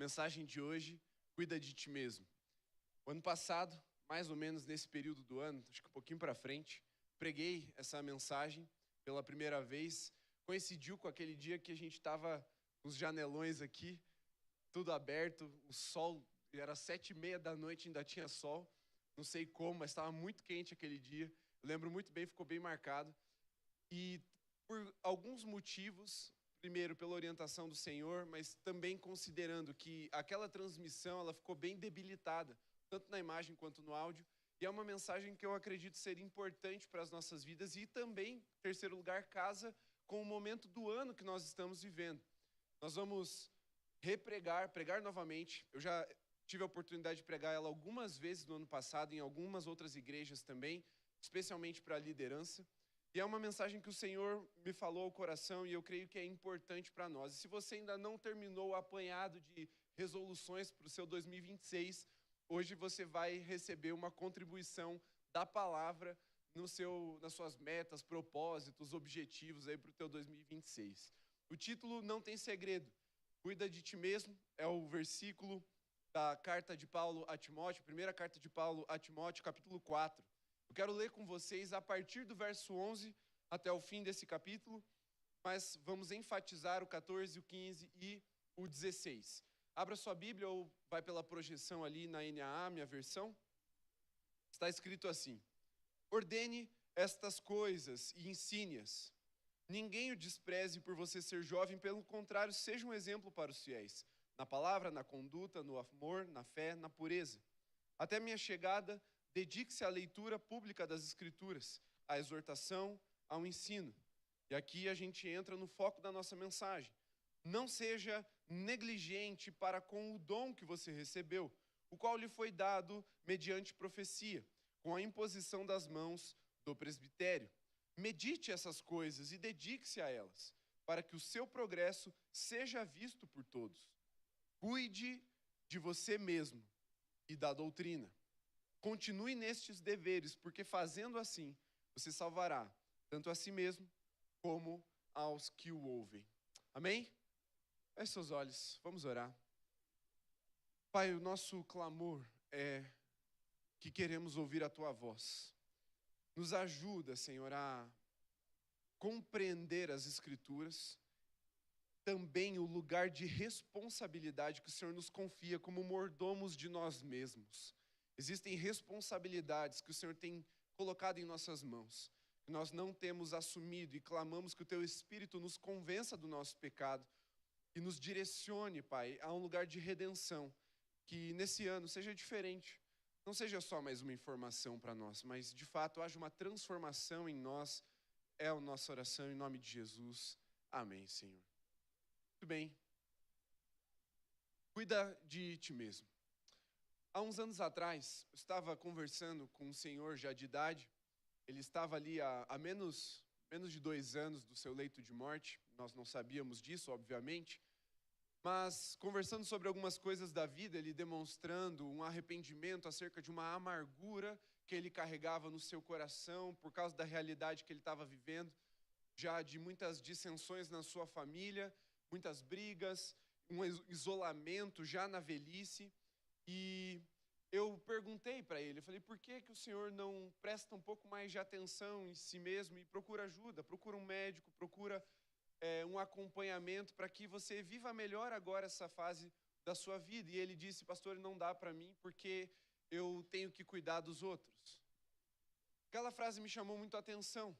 Mensagem de hoje, cuida de ti mesmo. O ano passado, mais ou menos nesse período do ano, acho que um pouquinho para frente, preguei essa mensagem pela primeira vez. Coincidiu com aquele dia que a gente estava com os janelões aqui, tudo aberto, o sol, era 7:30 da noite, ainda tinha sol. Não sei como, mas estava muito quente aquele dia. Eu lembro muito bem, ficou bem marcado. E por alguns motivos, primeiro pela orientação do Senhor, mas também considerando que aquela transmissão ela ficou bem debilitada, tanto na imagem quanto no áudio, e é uma mensagem que eu acredito ser importante para as nossas vidas e também, em terceiro lugar, casa com o momento do ano que nós estamos vivendo. Nós vamos pregar novamente. Eu já tive a oportunidade de pregar ela algumas vezes no ano passado, em algumas outras igrejas também, especialmente para a liderança. E é uma mensagem que o Senhor me falou ao coração e eu creio que é importante para nós. E se você ainda não terminou o apanhado de resoluções para o seu 2026, hoje você vai receber uma contribuição da palavra nas suas metas, propósitos, objetivos aí para o teu 2026. O título não tem segredo. Cuida de ti mesmo, é o versículo da carta de Paulo a Timóteo, primeira carta de Paulo a Timóteo, capítulo 4. Eu quero ler com vocês a partir do verso 11 até o fim desse capítulo, mas vamos enfatizar o 14, o 15 e o 16. Abra sua Bíblia ou vai pela projeção ali na NAA, minha versão. Está escrito assim: ordene estas coisas e ensine-as. Ninguém o despreze por você ser jovem, pelo contrário, seja um exemplo para os fiéis, na palavra, na conduta, no amor, na fé, na pureza. Até minha chegada, dedique-se à leitura pública das Escrituras, à exortação, ao ensino. E aqui a gente entra no foco da nossa mensagem. Não seja negligente para com o dom que você recebeu, o qual lhe foi dado mediante profecia, com a imposição das mãos do presbitério. Medite essas coisas e dedique-se a elas, para que o seu progresso seja visto por todos. Cuide de você mesmo e da doutrina. Continue nestes deveres, porque fazendo assim, você salvará tanto a si mesmo como aos que o ouvem. Amém? Feche seus olhos, vamos orar. Pai, o nosso clamor é que queremos ouvir a Tua voz. Nos ajuda, Senhor, a compreender as Escrituras, também o lugar de responsabilidade que o Senhor nos confia como mordomos de nós mesmos. Existem responsabilidades que o Senhor tem colocado em nossas mãos, que nós não temos assumido e clamamos que o Teu Espírito nos convença do nosso pecado e nos direcione, Pai, a um lugar de redenção, que nesse ano seja diferente. Não seja só mais uma informação para nós, mas de fato haja uma transformação em nós. É a nossa oração em nome de Jesus. Amém, Senhor. Muito bem. Cuida de ti mesmo. Há uns anos atrás, eu estava conversando com um senhor já de idade. Ele estava ali há menos de 2 anos do seu leito de morte. Nós não sabíamos disso, obviamente. Mas conversando sobre algumas coisas da vida, ele demonstrando um arrependimento acerca de uma amargura que ele carregava no seu coração por causa da realidade que ele estava vivendo, já de muitas dissensões na sua família, muitas brigas, um isolamento já na velhice. E eu perguntei para ele, eu falei, por que o senhor não presta um pouco mais de atenção em si mesmo e procura ajuda, procura um médico, procura um acompanhamento para que você viva melhor agora essa fase da sua vida? E ele disse, pastor, não dá para mim porque eu tenho que cuidar dos outros. Aquela frase me chamou muito a atenção.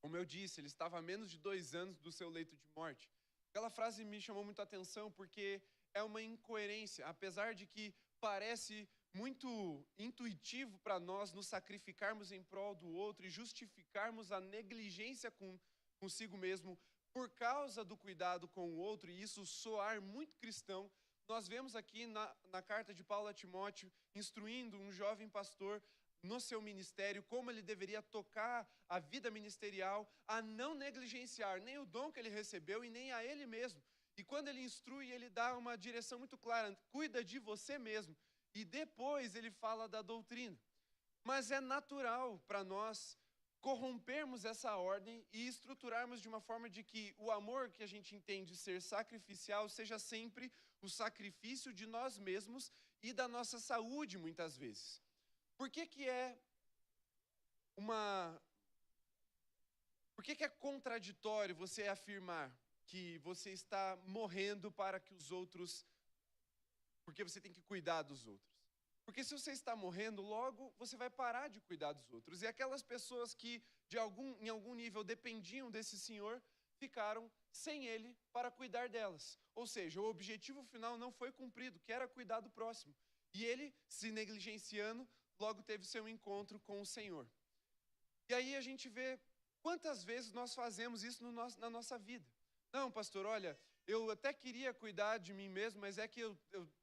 Como eu disse, ele estava há menos de 2 anos do seu leito de morte. Aquela frase me chamou muito a atenção porque é uma incoerência, apesar de que parece muito intuitivo para nós nos sacrificarmos em prol do outro e justificarmos a negligência consigo mesmo por causa do cuidado com o outro, e isso soar muito cristão. Nós vemos aqui na carta de Paulo a Timóteo, instruindo um jovem pastor no seu ministério, como ele deveria tocar a vida ministerial, a não negligenciar nem o dom que ele recebeu e nem a ele mesmo. E quando ele instrui, ele dá uma direção muito clara, cuida de você mesmo. E depois ele fala da doutrina. Mas é natural para nós corrompermos essa ordem e estruturarmos de uma forma de que o amor que a gente entende ser sacrificial seja sempre o sacrifício de nós mesmos e da nossa saúde, muitas vezes. Por que é contraditório você afirmar que você está morrendo para que os outros, porque você tem que cuidar dos outros? Porque se você está morrendo, logo você vai parar de cuidar dos outros. E aquelas pessoas que em algum nível dependiam desse Senhor, ficaram sem Ele para cuidar delas. Ou seja, o objetivo final não foi cumprido, que era cuidar do próximo. E ele, se negligenciando, logo teve seu encontro com o Senhor. E aí a gente vê quantas vezes nós fazemos isso na nossa vida. Não, pastor, olha, eu até queria cuidar de mim mesmo, mas é que eu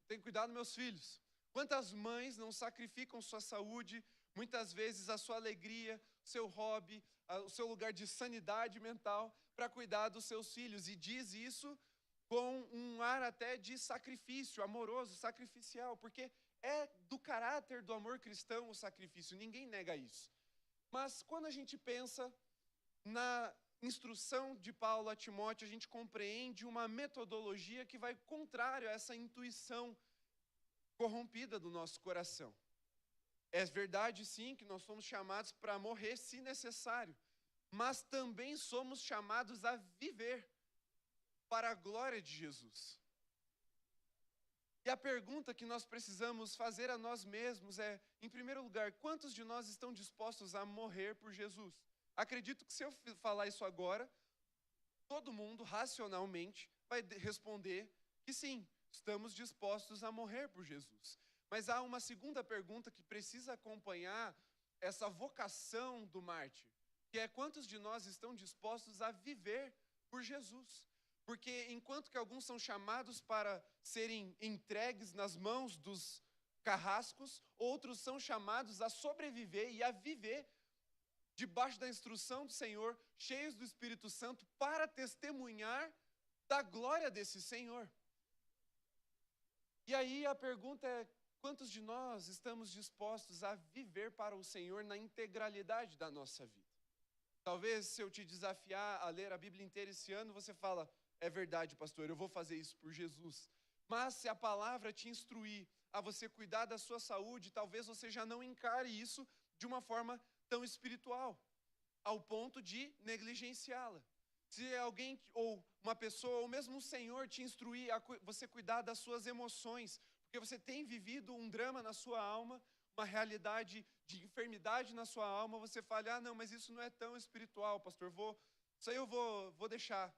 tenho que cuidar dos meus filhos. Quantas mães não sacrificam sua saúde, muitas vezes a sua alegria, o seu hobby, o seu lugar de sanidade mental, para cuidar dos seus filhos. E diz isso com um ar até de sacrifício, amoroso, sacrificial, porque é do caráter do amor cristão o sacrifício, ninguém nega isso. Mas quando a gente pensa na instrução de Paulo a Timóteo, a gente compreende uma metodologia que vai contrário a essa intuição corrompida do nosso coração. É verdade, sim, que nós somos chamados para morrer se necessário, mas também somos chamados a viver para a glória de Jesus. E a pergunta que nós precisamos fazer a nós mesmos é, em primeiro lugar, quantos de nós estão dispostos a morrer por Jesus? Acredito que se eu falar isso agora, todo mundo, racionalmente, vai responder que sim, estamos dispostos a morrer por Jesus. Mas há uma segunda pergunta que precisa acompanhar essa vocação do mártir, que é quantos de nós estão dispostos a viver por Jesus? Porque enquanto que alguns são chamados para serem entregues nas mãos dos carrascos, outros são chamados a sobreviver e a viver debaixo da instrução do Senhor, cheios do Espírito Santo, para testemunhar da glória desse Senhor. E aí a pergunta é, quantos de nós estamos dispostos a viver para o Senhor na integralidade da nossa vida? Talvez se eu te desafiar a ler a Bíblia inteira esse ano, você fala, é verdade, pastor, eu vou fazer isso por Jesus. Mas se a palavra te instruir a você cuidar da sua saúde, talvez você já não encare isso de uma forma tão espiritual, ao ponto de negligenciá-la. Se alguém, ou uma pessoa, ou mesmo o Senhor te instruir a você cuidar das suas emoções, porque você tem vivido um drama na sua alma, uma realidade de enfermidade na sua alma, você fala, não, mas isso não é tão espiritual, pastor, isso aí eu vou deixar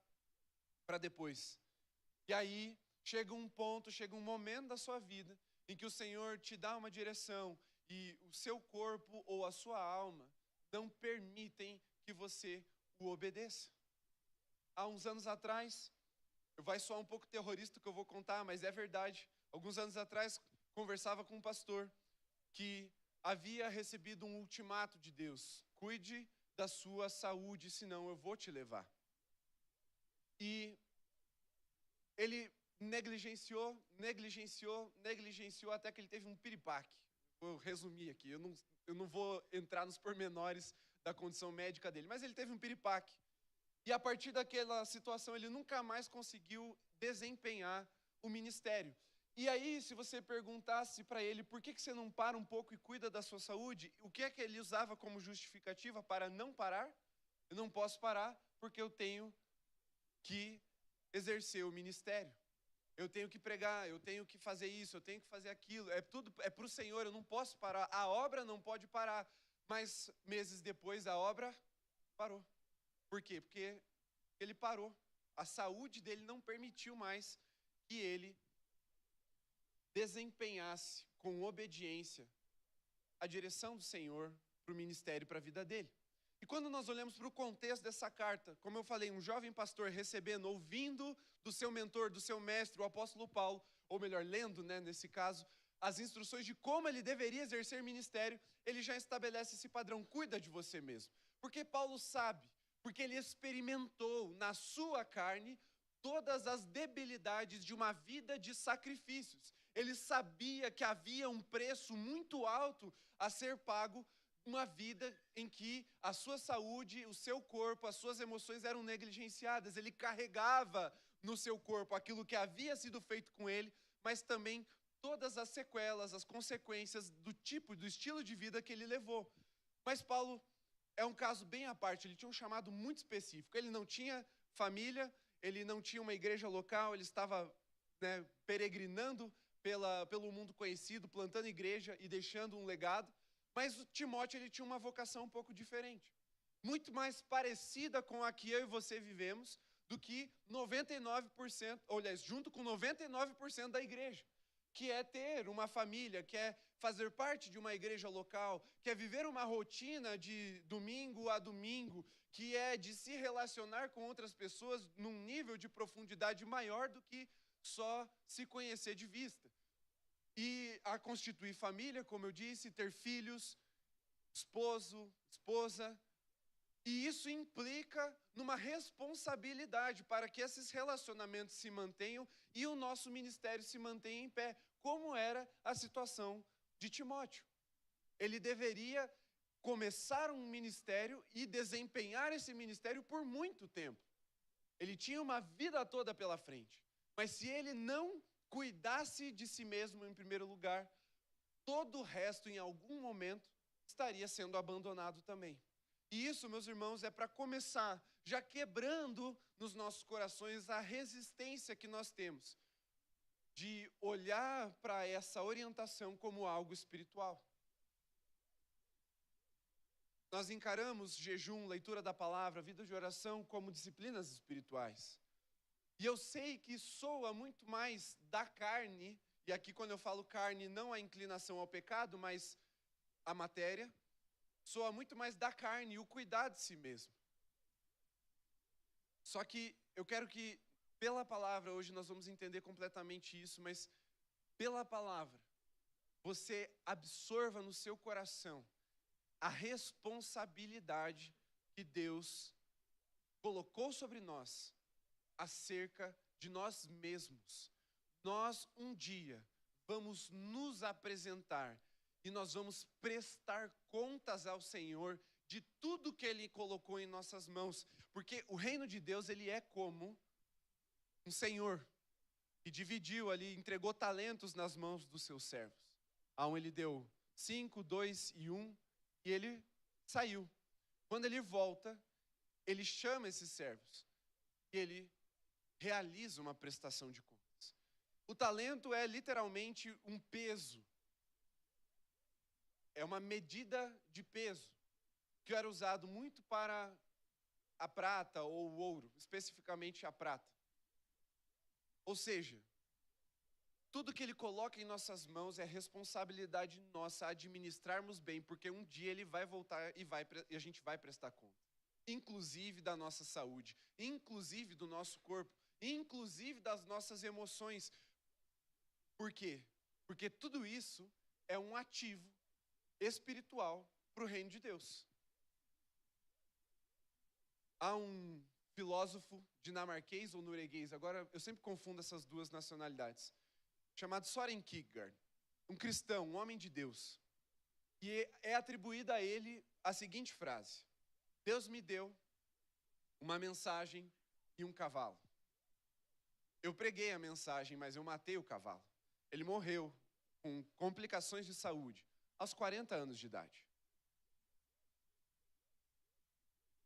para depois. E aí chega um ponto, chega um momento da sua vida em que o Senhor te dá uma direção e o seu corpo ou a sua alma não permitem que você o obedeça. Há uns anos atrás, vai soar um pouco terrorista o que eu vou contar, mas é verdade. Alguns anos atrás, conversava com um pastor que havia recebido um ultimato de Deus. Cuide da sua saúde, senão eu vou te levar. E ele negligenciou, até que ele teve um piripaque. Vou resumir aqui, eu não vou entrar nos pormenores da condição médica dele, mas ele teve um piripaque. E a partir daquela situação, ele nunca mais conseguiu desempenhar o ministério. E aí, se você perguntasse para ele, por que você não para um pouco e cuida da sua saúde? O que é que ele usava como justificativa para não parar? Eu não posso parar porque eu tenho que exercer o ministério. Eu tenho que pregar, eu tenho que fazer isso, eu tenho que fazer aquilo. É para o Senhor, eu não posso parar. A obra não pode parar. Mas meses depois, a obra parou. Por quê? Porque ele parou. A saúde dele não permitiu mais que ele desempenhasse com obediência a direção do Senhor para o ministério, para a vida dele. E quando nós olhamos para o contexto dessa carta, como eu falei, um jovem pastor recebendo, ouvindo do seu mentor, do seu mestre, o apóstolo Paulo, ou melhor, lendo, nesse caso, as instruções de como ele deveria exercer ministério, ele já estabelece esse padrão, cuida de você mesmo. Porque Paulo sabe, porque ele experimentou na sua carne todas as debilidades de uma vida de sacrifícios. Ele sabia que havia um preço muito alto a ser pago, uma vida em que a sua saúde, o seu corpo, as suas emoções eram negligenciadas. Ele carregava no seu corpo aquilo que havia sido feito com ele, mas também todas as sequelas, as consequências do tipo, do estilo de vida que ele levou. Mas Paulo é um caso bem à parte, ele tinha um chamado muito específico. Ele não tinha família, ele não tinha uma igreja local, ele estava, peregrinando pelo mundo conhecido, plantando igreja e deixando um legado. Mas o Timóteo, ele tinha uma vocação um pouco diferente, muito mais parecida com a que eu e você vivemos do que 99%, ou aliás, junto com 99% da igreja, que é ter uma família, que é fazer parte de uma igreja local, que é viver uma rotina de domingo a domingo, que é de se relacionar com outras pessoas num nível de profundidade maior do que só se conhecer de vista. E a constituir família, como eu disse, ter filhos, esposo, esposa. E isso implica numa responsabilidade para que esses relacionamentos se mantenham e o nosso ministério se mantenha em pé, como era a situação de Timóteo. Ele deveria começar um ministério e desempenhar esse ministério por muito tempo. Ele tinha uma vida toda pela frente. Mas se ele não cuidasse de si mesmo em primeiro lugar, todo o resto, em algum momento, estaria sendo abandonado também. E isso, meus irmãos, é para começar, já quebrando nos nossos corações a resistência que nós temos de olhar para essa orientação como algo espiritual. Nós encaramos jejum, leitura da palavra, vida de oração como disciplinas espirituais. E eu sei que soa muito mais da carne, e aqui quando eu falo carne, não a inclinação ao pecado, mas a matéria, soa muito mais da carne e o cuidar de si mesmo. Só que eu quero que, pela palavra, hoje nós vamos entender completamente isso, mas pela palavra, você absorva no seu coração a responsabilidade que Deus colocou sobre nós acerca de nós mesmos. Nós um dia vamos nos apresentar e nós vamos prestar contas ao Senhor de tudo que Ele colocou em nossas mãos, porque o reino de Deus, ele é como um senhor que dividiu ali, entregou talentos nas mãos dos seus servos. A um ele deu 5, 2 e 1, e ele saiu. Quando ele volta, ele chama esses servos e ele realiza uma prestação de contas. O talento é literalmente um peso. É uma medida de peso que era usado muito para a prata ou o ouro, especificamente a prata. Ou seja, tudo que ele coloca em nossas mãos é responsabilidade nossa administrarmos bem, porque um dia ele vai voltar e a gente vai prestar conta. Inclusive da nossa saúde, inclusive do nosso corpo, inclusive das nossas emoções. Por quê? Porque tudo isso é um ativo espiritual para o reino de Deus. Há um filósofo dinamarquês ou norueguês, agora eu sempre confundo essas duas nacionalidades, chamado Søren Kierkegaard, um cristão, um homem de Deus. E é atribuída a ele a seguinte frase: Deus me deu uma mensagem e um cavalo. Eu preguei a mensagem, mas eu matei o cavalo. Ele morreu com complicações de saúde aos 40 anos de idade.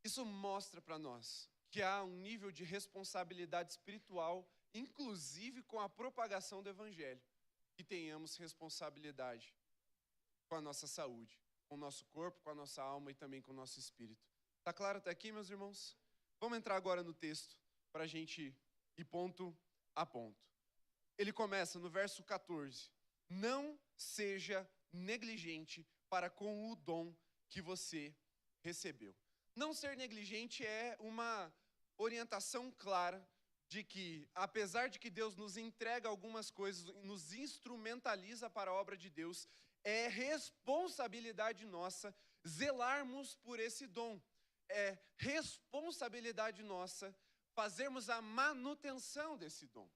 Isso mostra para nós que há um nível de responsabilidade espiritual, inclusive com a propagação do evangelho, que tenhamos responsabilidade com a nossa saúde, com o nosso corpo, com a nossa alma e também com o nosso espírito. Está claro até aqui, meus irmãos? Vamos entrar agora no texto para a gente ir ponto a ponto. Ele começa no verso 14. Não seja negligente para com o dom que você recebeu. Não ser negligente é uma orientação clara de que, apesar de que Deus nos entrega algumas coisas, nos instrumentaliza para a obra de Deus, é responsabilidade nossa zelarmos por esse dom. É responsabilidade nossa fazermos a manutenção desse dom.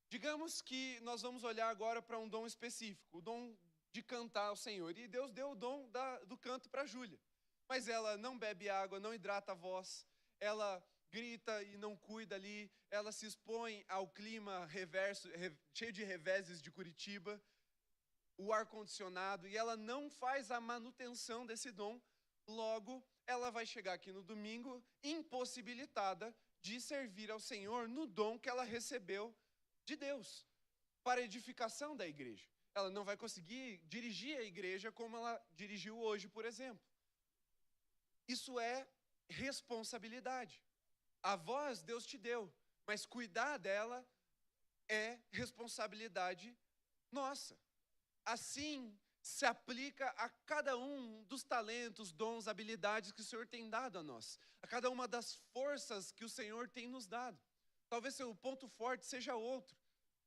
Digamos que nós vamos olhar agora para um dom específico, o dom de cantar ao Senhor. E Deus deu o dom do canto para a Júlia. Mas ela não bebe água, não hidrata a voz, ela grita e não cuida ali, ela se expõe ao clima reverso, cheio de reveses de Curitiba, o ar-condicionado, e ela não faz a manutenção desse dom, logo ela vai chegar aqui no domingo impossibilitada de servir ao Senhor no dom que ela recebeu de Deus, para a edificação da igreja. Ela não vai conseguir dirigir a igreja como ela dirigiu hoje, por exemplo. Isso é responsabilidade. A voz Deus te deu, mas cuidar dela é responsabilidade nossa. Assim se aplica a cada um dos talentos, dons, habilidades que o Senhor tem dado a nós, a cada uma das forças que o Senhor tem nos dado. Talvez seu ponto forte seja outro,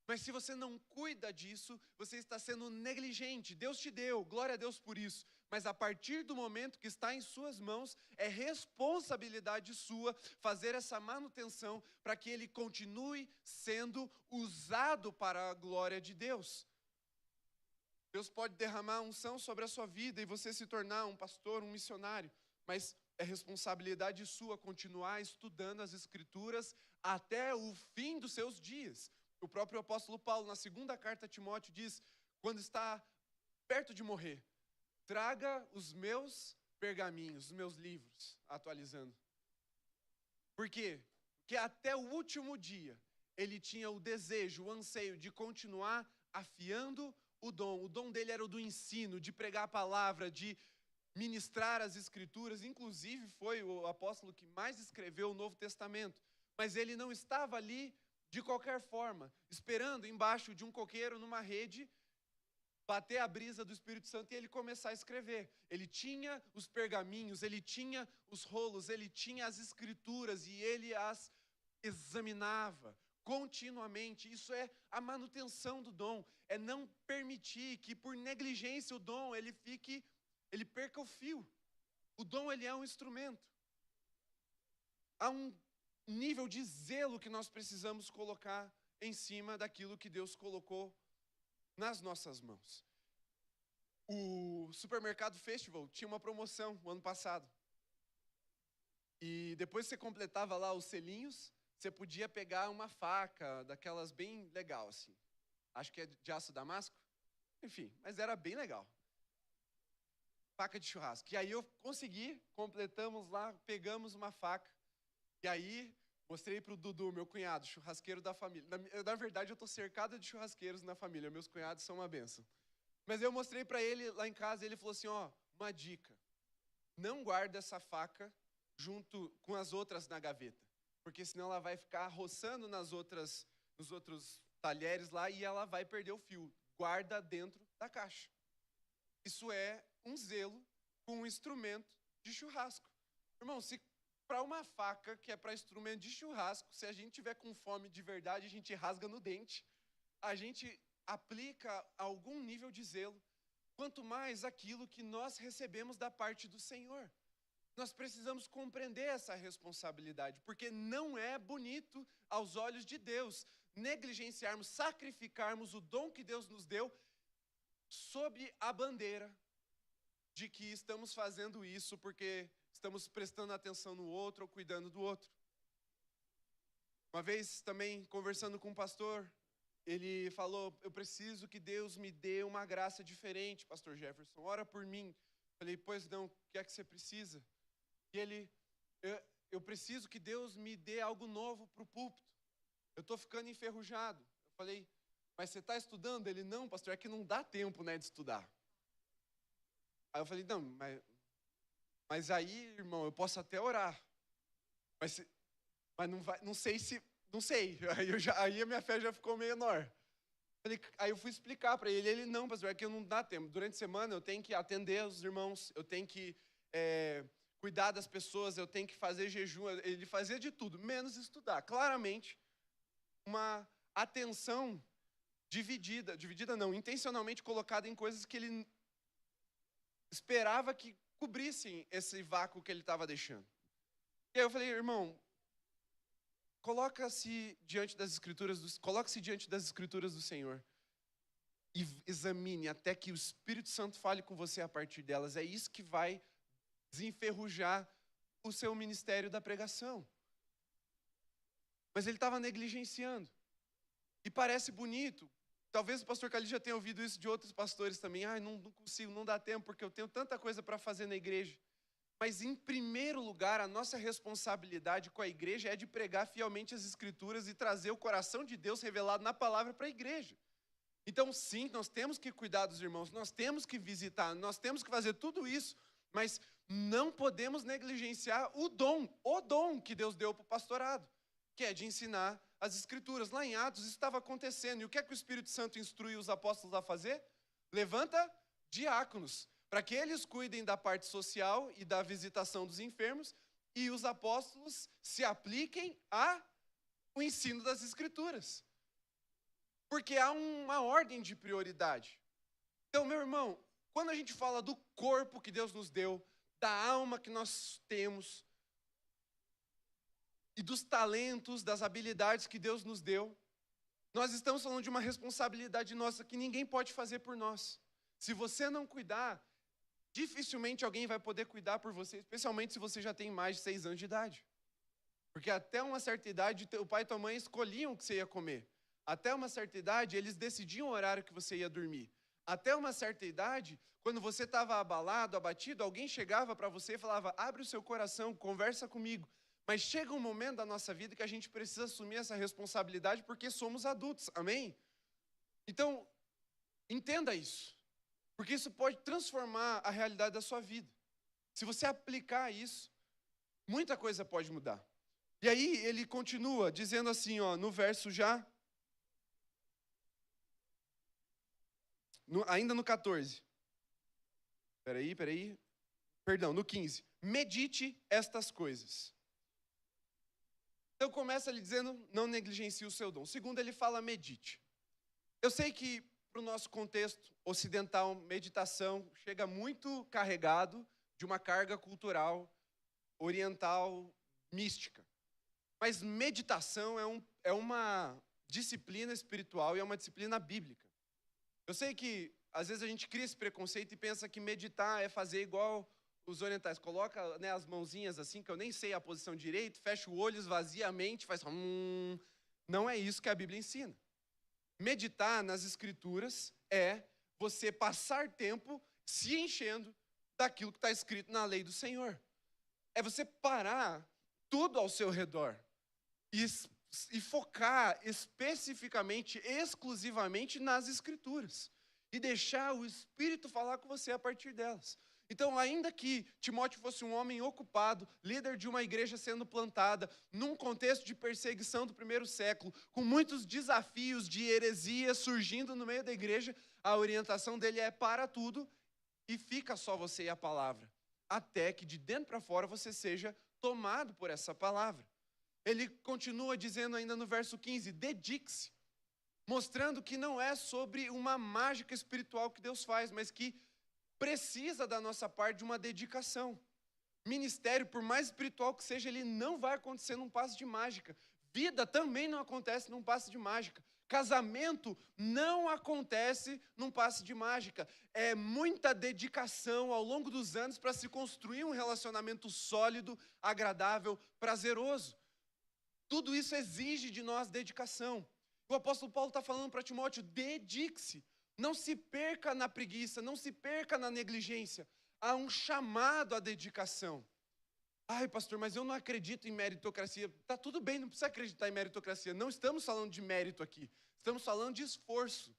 mas se você não cuida disso, você está sendo negligente. Deus te deu, glória a Deus por isso. Mas a partir do momento que está em suas mãos, é responsabilidade sua fazer essa manutenção para que ele continue sendo usado para a glória de Deus. Deus pode derramar unção sobre a sua vida e você se tornar um pastor, um missionário, mas é responsabilidade sua continuar estudando as Escrituras até o fim dos seus dias. O próprio apóstolo Paulo, na segunda carta a Timóteo, diz, quando está perto de morrer, traga os meus pergaminhos, os meus livros, atualizando. Por quê? Porque até o último dia, ele tinha o desejo, o anseio de continuar afiando o dom. O dom dele era o do ensino, de pregar a palavra, de ministrar as Escrituras. Inclusive, foi o apóstolo que mais escreveu o Novo Testamento. Mas ele não estava ali de qualquer forma, esperando embaixo de um coqueiro, numa rede, bater a brisa do Espírito Santo e ele começar a escrever. Ele tinha os pergaminhos, ele tinha os rolos, ele tinha as Escrituras e ele as examinava continuamente. Isso é a manutenção do dom, é não permitir que por negligência o dom ele perca o fio. O dom ele é um instrumento. Há um nível de zelo que nós precisamos colocar em cima daquilo que Deus colocou nas nossas mãos. O Supermercado Festival tinha uma promoção o ano passado. E depois que você completava lá os selinhos, você podia pegar uma faca, daquelas bem legal assim. Acho que é de aço damasco. Enfim, mas era bem legal. Faca de churrasco. E aí eu consegui, completamos lá, pegamos uma faca. E aí, mostrei para o Dudu, meu cunhado, churrasqueiro da família. Na verdade, eu estou cercado de churrasqueiros na família. Meus cunhados são uma bênção. Mas eu mostrei para ele lá em casa, e ele falou assim, ó, uma dica. Não guarda essa faca junto com as outras na gaveta. Porque senão ela vai ficar roçando nos outros talheres lá e ela vai perder o fio. Guarda dentro da caixa. Isso é um zelo com um instrumento de churrasco. Irmão, se para uma faca que é para instrumento de churrasco, se a gente tiver com fome de verdade, a gente rasga no dente. A gente aplica algum nível de zelo. Quanto mais aquilo que nós recebemos da parte do Senhor. Nós precisamos compreender essa responsabilidade, porque não é bonito aos olhos de Deus negligenciarmos, sacrificarmos o dom que Deus nos deu sob a bandeira de que estamos fazendo isso porque estamos prestando atenção no outro ou cuidando do outro. Uma vez também, conversando com um pastor, ele falou, eu preciso que Deus me dê uma graça diferente, pastor Jefferson, ora por mim. Falei, pois não, o que é que você precisa? E ele, eu preciso que Deus me dê algo novo para o púlpito. Eu estou ficando enferrujado. Eu falei, mas você está estudando? Ele, não, pastor, é que não dá tempo, né, de estudar. Aí eu falei, não, mas aí, irmão, eu posso até orar. Mas não sei se... Não sei. Aí a minha fé já ficou menor. Aí eu fui explicar para ele. Ele, não, pastor, é que não dá tempo. Durante a semana eu tenho que atender os irmãos. Eu tenho que cuidar das pessoas. Eu tenho que fazer jejum. Ele fazia de tudo, menos estudar. Claramente, uma atenção dividida. Dividida não, intencionalmente colocada em coisas que ele esperava que cobrissem esse vácuo que ele estava deixando. E aí eu falei, irmão, coloque-se diante das escrituras do Senhor e examine até que o Espírito Santo fale com você a partir delas. É isso que vai desenferrujar o seu ministério da pregação. mas ele estava negligenciando. E parece bonito. Talvez o pastor Cali já tenha ouvido isso de outros pastores também. Não consigo, não dá tempo, porque eu tenho tanta coisa para fazer na igreja. Mas, em primeiro lugar, a nossa responsabilidade com a igreja é de pregar fielmente as Escrituras e trazer o coração de Deus revelado na palavra para a igreja. Então, sim, nós temos que cuidar dos irmãos, nós temos que visitar, nós temos que fazer tudo isso, mas não podemos negligenciar o dom que Deus deu para o pastorado, que é de ensinar as Escrituras. Lá em Atos isso estava acontecendo. E o que é que o Espírito Santo instrui os apóstolos a fazer? Levanta diáconos, para que eles cuidem da parte social e da visitação dos enfermos, e os apóstolos se apliquem ao ensino das Escrituras. Porque há uma ordem de prioridade. Então, meu irmão, quando a gente fala do corpo que Deus nos deu, da alma que nós temos, e dos talentos, das habilidades que Deus nos deu, nós estamos falando de uma responsabilidade nossa que ninguém pode fazer por nós. Se você não cuidar, dificilmente alguém vai poder cuidar por você, especialmente se você já tem mais de 6 anos de idade. Porque até uma certa idade, o pai e tua mãe escolhiam o que você ia comer. Até uma certa idade, eles decidiam o horário que você ia dormir. Até uma certa idade, quando você estava abalado, abatido, alguém chegava para você e falava: abre o seu coração, conversa comigo. Mas chega um momento da nossa vida que a gente precisa assumir essa responsabilidade porque somos adultos, amém? Então, entenda isso, porque isso pode transformar a realidade da sua vida. Se você aplicar isso, muita coisa pode mudar. E aí ele continua dizendo assim, no verso já, ainda no 14. Perdão, no 15. Medite estas coisas. Então começa ele dizendo, não negligencie o seu dom. Segundo, ele fala medite. Eu sei que para o nosso contexto ocidental, meditação chega muito carregado de uma carga cultural, oriental, mística. Mas meditação é uma disciplina espiritual e é uma disciplina bíblica. Eu sei que às vezes a gente cria esse preconceito e pensa que meditar é fazer igual os orientais. Coloca, as mãozinhas assim, que eu nem sei a posição direito, fecha o olho, esvazia a mente, faz Não é isso que a Bíblia ensina. Meditar nas Escrituras é você passar tempo se enchendo daquilo que está escrito na lei do Senhor. É você parar tudo ao seu redor e focar especificamente, exclusivamente nas Escrituras. E deixar o Espírito falar com você a partir delas. Então, ainda que Timóteo fosse um homem ocupado, líder de uma igreja sendo plantada, num contexto de perseguição do primeiro século, com muitos desafios de heresia surgindo no meio da igreja, a orientação dele é para tudo e fica só você e a palavra. Até que de dentro para fora você seja tomado por essa palavra. Ele continua dizendo ainda no verso 15, dedique-se, mostrando que não é sobre uma mágica espiritual que Deus faz, mas que precisa da nossa parte de uma dedicação. Ministério, por mais espiritual que seja, ele não vai acontecer num passe de mágica. Vida também não acontece num passe de mágica. Casamento não acontece num passe de mágica. É muita dedicação ao longo dos anos para se construir um relacionamento sólido, agradável, prazeroso. Tudo isso exige de nós dedicação. O apóstolo Paulo está falando para Timóteo, dedique-se. Não se perca na preguiça, não se perca na negligência. Há um chamado à dedicação. Ai, pastor, mas eu não acredito em meritocracia. Está tudo bem, não precisa acreditar em meritocracia. Não estamos falando de mérito aqui. Estamos falando de esforço.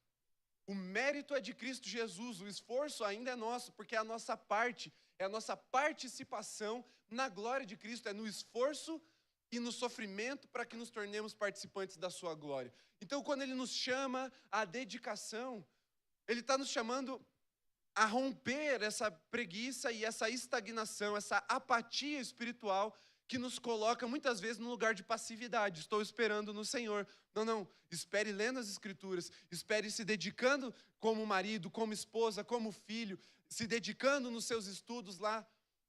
O mérito é de Cristo Jesus. O esforço ainda é nosso, porque é a nossa parte. É a nossa participação na glória de Cristo. É no esforço e no sofrimento para que nos tornemos participantes da sua glória. Então, quando ele nos chama à dedicação, ele está nos chamando a romper essa preguiça e essa estagnação, essa apatia espiritual que nos coloca muitas vezes num lugar de passividade. Estou esperando no Senhor. Não. Espere lendo as Escrituras. Espere se dedicando como marido, como esposa, como filho. Se dedicando nos seus estudos lá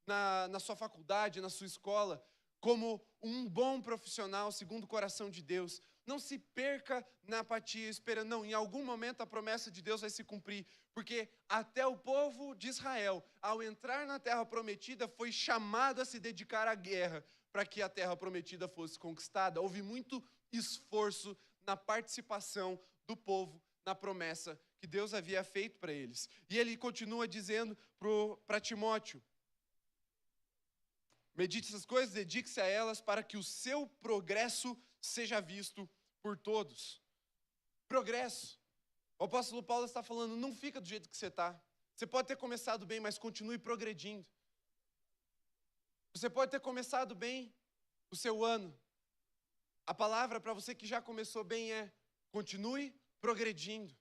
na sua faculdade, na sua escola. Como um bom profissional segundo o coração de Deus. Não se perca na apatia, esperando. Não, em algum momento a promessa de Deus vai se cumprir. Porque até o povo de Israel, ao entrar na terra prometida, foi chamado a se dedicar à guerra para que a terra prometida fosse conquistada. Houve muito esforço na participação do povo na promessa que Deus havia feito para eles. E ele continua dizendo para Timóteo: medite essas coisas, dedique-se a elas para que o seu progresso seja visto por todos. Progresso. O apóstolo Paulo está falando, não fica do jeito que você está. Você pode ter começado bem, mas continue progredindo. Você pode ter começado bem o seu ano. A palavra para você que já começou bem é: continue progredindo.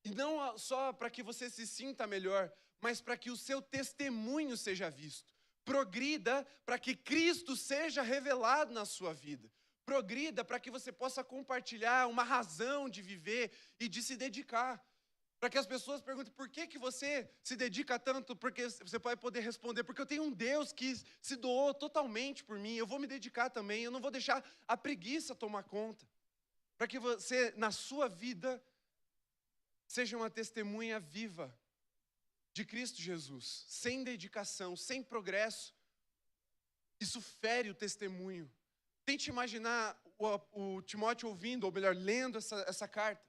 E não só para que você se sinta melhor, mas para que o seu testemunho seja visto. Progrida para que Cristo seja revelado na sua vida. Progrida para que você possa compartilhar uma razão de viver e de se dedicar. Para que as pessoas perguntem por que você se dedica tanto, porque você pode poder responder: porque eu tenho um Deus que se doou totalmente por mim, eu vou me dedicar também, eu não vou deixar a preguiça tomar conta. Para que você, na sua vida, seja uma testemunha viva de Cristo Jesus. Sem dedicação, sem progresso, isso fere o testemunho. Tente imaginar o Timóteo ouvindo, ou melhor, lendo essa carta.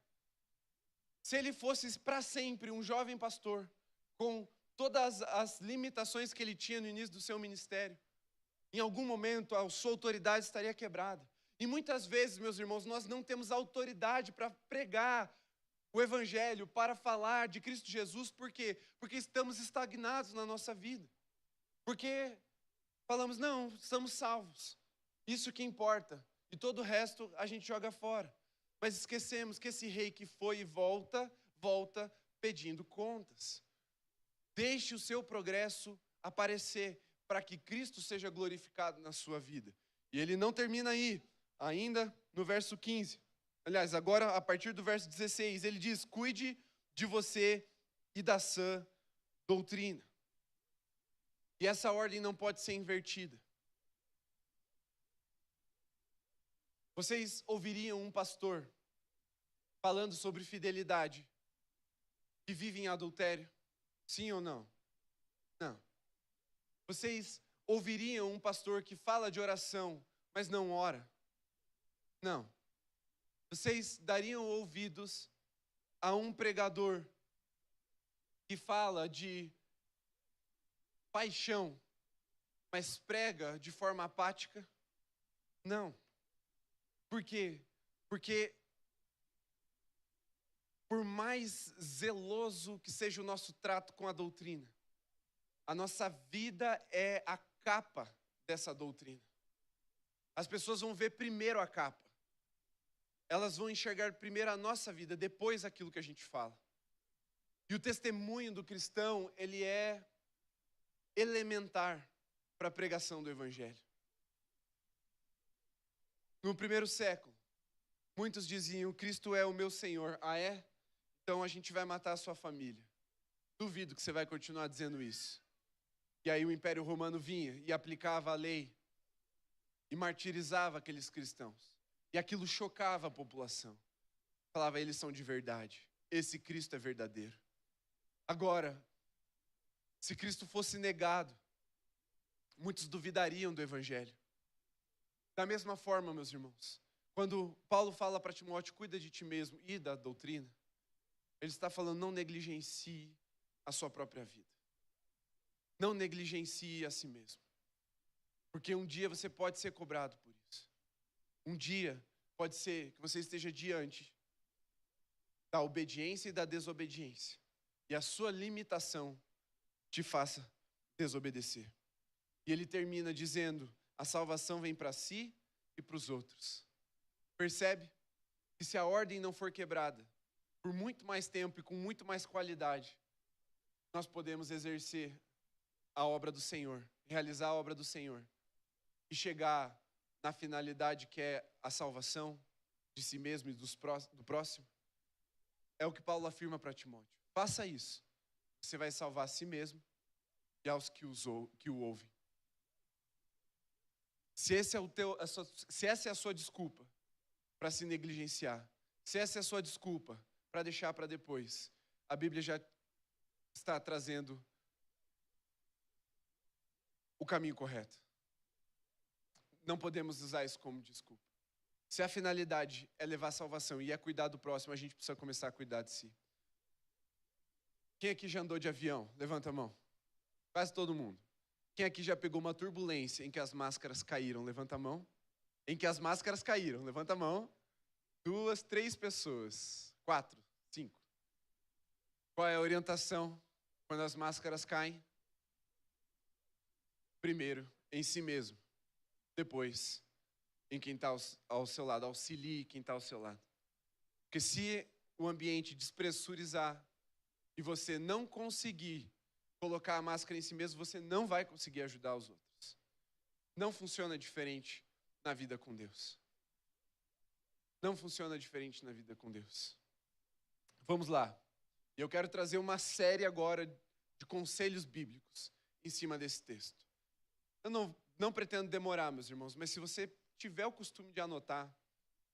Se ele fosse para sempre um jovem pastor, com todas as limitações que ele tinha no início do seu ministério, em algum momento a sua autoridade estaria quebrada. E muitas vezes, meus irmãos, nós não temos autoridade para pregar o evangelho, para falar de Cristo Jesus. Por quê? Porque estamos estagnados na nossa vida. Porque falamos, não, estamos salvos. Isso que importa. E todo o resto a gente joga fora. Mas esquecemos que esse rei que foi e volta pedindo contas. Deixe o seu progresso aparecer para que Cristo seja glorificado na sua vida. E ele não termina aí, ainda no verso 15. Aliás, agora a partir do verso 16, ele diz: cuide de você e da sã doutrina. E essa ordem não pode ser invertida. Vocês ouviriam um pastor falando sobre fidelidade que vive em adultério? Sim ou não? Não. Vocês ouviriam um pastor que fala de oração, mas não ora? Não. Vocês dariam ouvidos a um pregador que fala de paixão, mas prega de forma apática? Não. Por quê? Porque por mais zeloso que seja o nosso trato com a doutrina, a nossa vida é a capa dessa doutrina. As pessoas vão ver primeiro a capa. Elas vão enxergar primeiro a nossa vida, depois aquilo que a gente fala. E o testemunho do cristão, ele é elementar para a pregação do evangelho. No primeiro século, muitos diziam: Cristo é o meu Senhor. Ah, é? Então a gente vai matar a sua família. Duvido que você vai continuar dizendo isso. E aí o Império Romano vinha e aplicava a lei e martirizava aqueles cristãos. E aquilo chocava a população. Falava: eles são de verdade. Esse Cristo é verdadeiro. Agora, se Cristo fosse negado, muitos duvidariam do evangelho. Da mesma forma, meus irmãos, quando Paulo fala para Timóteo: cuida de ti mesmo e da doutrina, ele está falando: não negligencie a sua própria vida. Não negligencie a si mesmo. Porque um dia você pode ser cobrado por isso. Um dia pode ser que você esteja diante da obediência e da desobediência. E a sua limitação te faça desobedecer. E ele termina dizendo: a salvação vem para si e para os outros. Percebe? Que se a ordem não for quebrada, por muito mais tempo e com muito mais qualidade, nós podemos exercer a obra do Senhor, realizar a obra do Senhor e chegar na finalidade que é a salvação de si mesmo e do próximo. É o que Paulo afirma para Timóteo. Faça isso. Você vai salvar a si mesmo e aos que o ouvem. Se essa é a sua desculpa para se negligenciar, se essa é a sua desculpa para deixar para depois, a Bíblia já está trazendo o caminho correto. Não podemos usar isso como desculpa. Se a finalidade é levar salvação e é cuidar do próximo, a gente precisa começar a cuidar de si. Quem aqui já andou de avião? Levanta a mão. Quase todo mundo. Quem aqui já pegou uma turbulência em que as máscaras caíram? Levanta a mão. Em que as máscaras caíram? Levanta a mão. 2, 3 pessoas. 4, 5. Qual é a orientação quando as máscaras caem? Primeiro, em si mesmo. Depois, em quem está ao seu lado. Auxilie quem está ao seu lado. Porque se o ambiente despressurizar e você não conseguir colocar a máscara em si mesmo, você não vai conseguir ajudar os outros. Não funciona diferente na vida com Deus. Não funciona diferente na vida com Deus. Vamos lá. Eu quero trazer uma série agora de conselhos bíblicos em cima desse texto. Eu não pretendo demorar, meus irmãos, mas se você tiver o costume de anotar,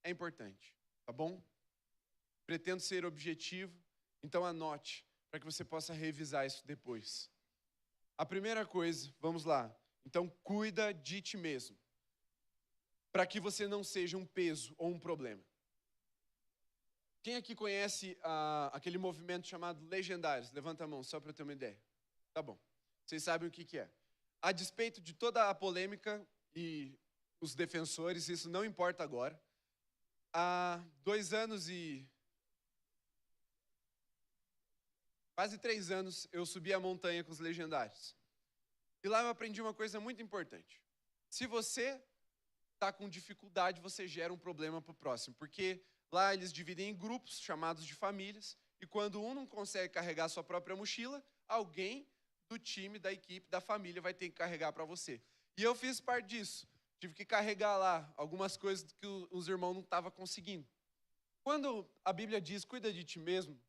é importante, tá bom? Pretendo ser objetivo, então anote, para que você possa revisar isso depois. A primeira coisa, vamos lá. Então, cuida de ti mesmo, para que você não seja um peso ou um problema. Quem aqui conhece aquele movimento chamado Legendários? Levanta a mão, só para eu ter uma ideia. Tá bom. Vocês sabem o que é. A despeito de toda a polêmica e os defensores, isso não importa agora. Há 2 anos e... quase 3 anos, eu subi a montanha com os Legendários. E lá eu aprendi uma coisa muito importante. Se você está com dificuldade, você gera um problema para o próximo. Porque lá eles dividem em grupos, chamados de famílias. E quando um não consegue carregar sua própria mochila, alguém do time, da equipe, da família vai ter que carregar para você. E eu fiz parte disso. Tive que carregar lá algumas coisas que os irmãos não estavam conseguindo. Quando a Bíblia diz, cuida de ti mesmo,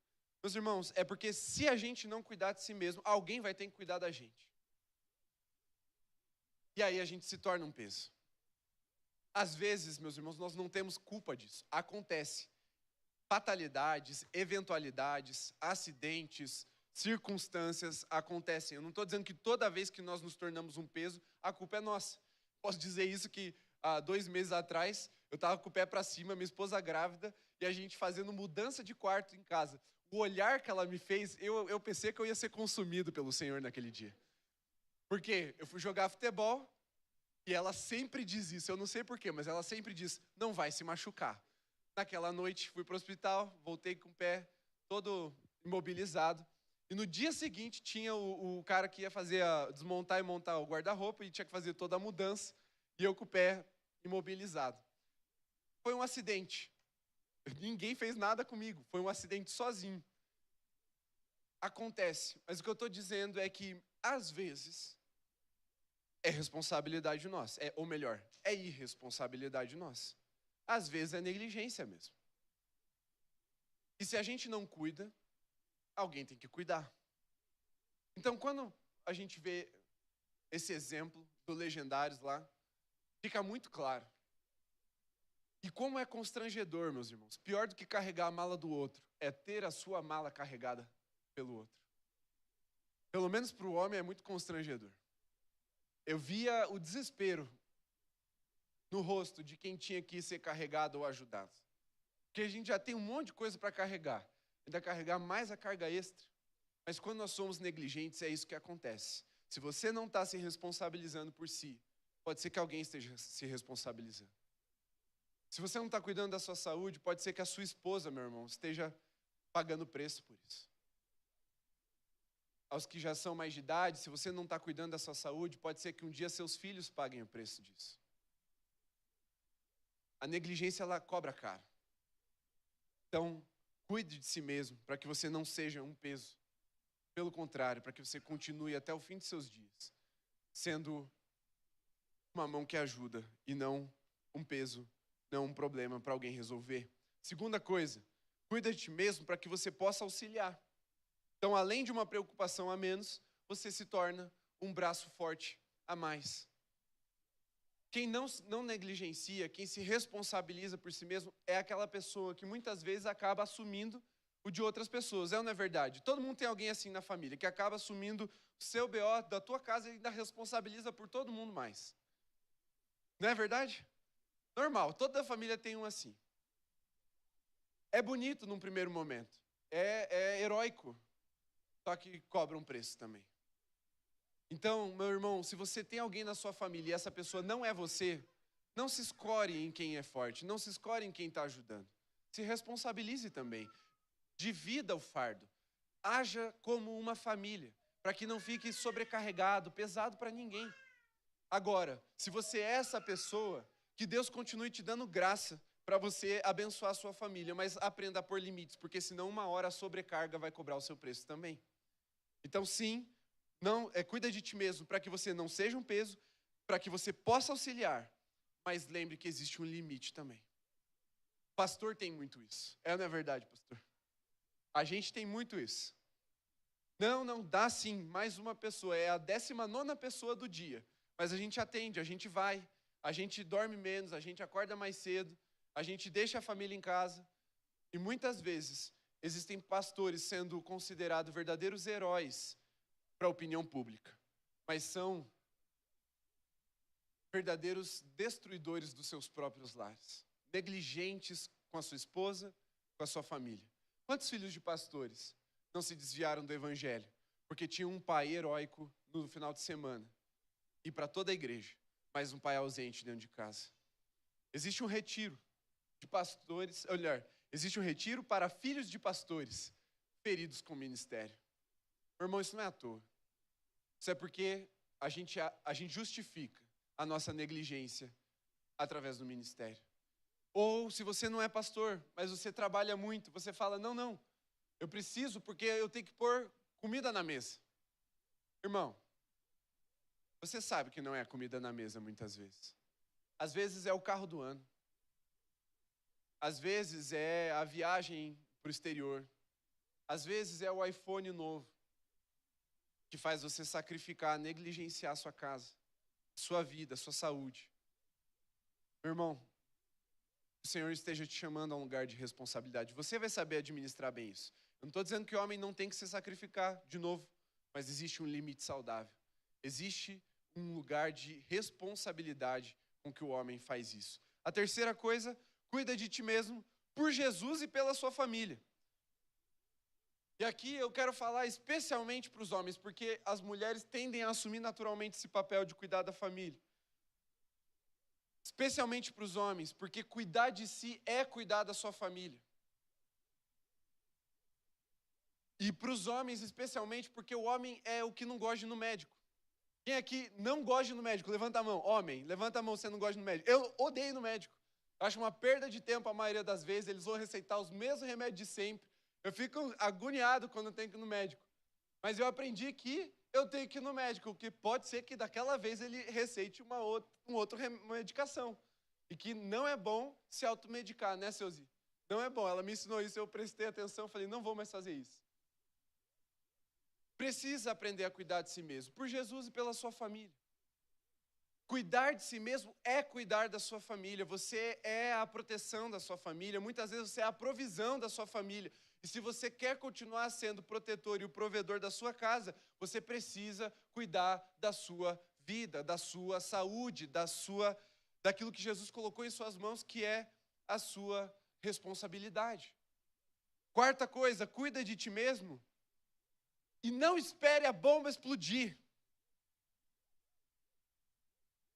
meus irmãos, é porque se a gente não cuidar de si mesmo, alguém vai ter que cuidar da gente. E aí a gente se torna um peso. Às vezes, meus irmãos, nós não temos culpa disso. Acontece. Fatalidades, eventualidades, acidentes, circunstâncias acontecem. Eu não estou dizendo que toda vez que nós nos tornamos um peso, a culpa é nossa. Posso dizer isso que há 2 meses atrás, eu estava com o pé para cima, minha esposa grávida, e a gente fazendo mudança de quarto em casa. O olhar que ela me fez, eu pensei que eu ia ser consumido pelo Senhor naquele dia. Por quê? Eu fui jogar futebol e ela sempre diz isso. Eu não sei porquê, mas ela sempre diz, não vai se machucar. Naquela noite, fui para o hospital, voltei com o pé todo imobilizado. E no dia seguinte, tinha o cara que ia desmontar e montar o guarda-roupa e tinha que fazer toda a mudança. E eu com o pé imobilizado. Foi um acidente. Ninguém fez nada comigo. Foi um acidente sozinho. Acontece. Mas o que eu estou dizendo é que, às vezes, é responsabilidade nossa. Ou melhor, é irresponsabilidade nossa. Às vezes é negligência mesmo. E se a gente não cuida, alguém tem que cuidar. Então, quando a gente vê esse exemplo do Legendários lá, fica muito claro. E como é constrangedor, meus irmãos. Pior do que carregar a mala do outro é ter a sua mala carregada pelo outro. Pelo menos para o homem é muito constrangedor. Eu via o desespero no rosto de quem tinha que ser carregado ou ajudado. Porque a gente já tem um monte de coisa para carregar. Ainda carregar mais a carga extra. Mas quando nós somos negligentes, é isso que acontece. Se você não está se responsabilizando por si, pode ser que alguém esteja se responsabilizando. Se você não está cuidando da sua saúde, pode ser que a sua esposa, meu irmão, esteja pagando preço por isso. Aos que já são mais de idade, se você não está cuidando da sua saúde, pode ser que um dia seus filhos paguem o preço disso. A negligência, ela cobra caro. Então, cuide de si mesmo, para que você não seja um peso. Pelo contrário, para que você continue até o fim de seus dias, sendo uma mão que ajuda e não um peso, não um problema para alguém resolver. Segunda coisa, cuida de ti mesmo para que você possa auxiliar. Então, além de uma preocupação a menos, você se torna um braço forte a mais. Quem não negligencia, quem se responsabiliza por si mesmo, é aquela pessoa que muitas vezes acaba assumindo o de outras pessoas. É ou não é verdade? Todo mundo tem alguém assim na família, que acaba assumindo o seu BO da tua casa e ainda responsabiliza por todo mundo mais. Não é verdade? Normal, toda família tem um assim. É bonito num primeiro momento. É heróico. Só que cobra um preço também. Então, meu irmão, se você tem alguém na sua família e essa pessoa não é você, não se escore em quem é forte, não se escore em quem está ajudando. Se responsabilize também. Divida o fardo. Haja como uma família, para que não fique sobrecarregado, pesado para ninguém. Agora, se você é essa pessoa, que Deus continue te dando graça para você abençoar a sua família, mas aprenda a pôr limites, porque senão uma hora a sobrecarga vai cobrar o seu preço também. Então, sim, cuida de ti mesmo para que você não seja um peso, para que você possa auxiliar, mas lembre que existe um limite também. Pastor tem muito isso. Não é verdade, pastor? A gente tem muito isso. Não, dá sim, mais uma pessoa, é a 19ª pessoa do dia. Mas a gente atende, a gente vai, a gente dorme menos, a gente acorda mais cedo, a gente deixa a família em casa. E muitas vezes existem pastores sendo considerados verdadeiros heróis para a opinião pública, mas são verdadeiros destruidores dos seus próprios lares, negligentes com a sua esposa, com a sua família. Quantos filhos de pastores não se desviaram do evangelho porque tinham um pai heróico no final de semana e para toda a igreja, mas um pai ausente dentro de casa? Existe um retiro de pastores, existe um retiro para filhos de pastores feridos com o ministério. Meu irmão, isso não é à toa. Isso é porque a gente justifica a nossa negligência através do ministério. Ou se você não é pastor, mas você trabalha muito, você fala, não, eu preciso porque eu tenho que pôr comida na mesa. Irmão, você sabe que não é comida na mesa muitas vezes. Às vezes é o carro do ano. Às vezes é a viagem para o exterior. Às vezes é o iPhone novo que faz você sacrificar, negligenciar a sua casa, sua vida, sua saúde. Meu irmão, o Senhor esteja te chamando a um lugar de responsabilidade. Você vai saber administrar bem isso. Eu não estou dizendo que o homem não tem que se sacrificar de novo, mas existe um limite saudável. Existe um lugar de responsabilidade com que o homem faz isso. A terceira coisa, cuida de ti mesmo por Jesus e pela sua família. E aqui eu quero falar especialmente para os homens, porque as mulheres tendem a assumir naturalmente esse papel de cuidar da família. Especialmente para os homens, porque cuidar de si é cuidar da sua família. E para os homens, especialmente, porque o homem é o que não gosta de ir no médico. Quem aqui não gosta de ir no médico? Levanta a mão. Homem, levanta a mão se você não gosta de ir no médico. Eu odeio ir no médico. Acho uma perda de tempo a maioria das vezes. Eles vão receitar os mesmos remédios de sempre. Eu fico agoniado quando eu tenho que ir no médico. Mas eu aprendi que eu tenho que ir no médico, que pode ser que daquela vez ele receite uma outra medicação. E que não é bom se automedicar, né, Seuzi? Não é bom. Ela me ensinou isso, eu prestei atenção, falei, não vou mais fazer isso. Precisa aprender a cuidar de si mesmo, por Jesus e pela sua família. Cuidar de si mesmo é cuidar da sua família. Você é a proteção da sua família. Muitas vezes você é a provisão da sua família. E se você quer continuar sendo o protetor e o provedor da sua casa, você precisa cuidar da sua vida, da sua saúde, daquilo que Jesus colocou em suas mãos, que é a sua responsabilidade. Quarta coisa, cuida de ti mesmo e não espere a bomba explodir.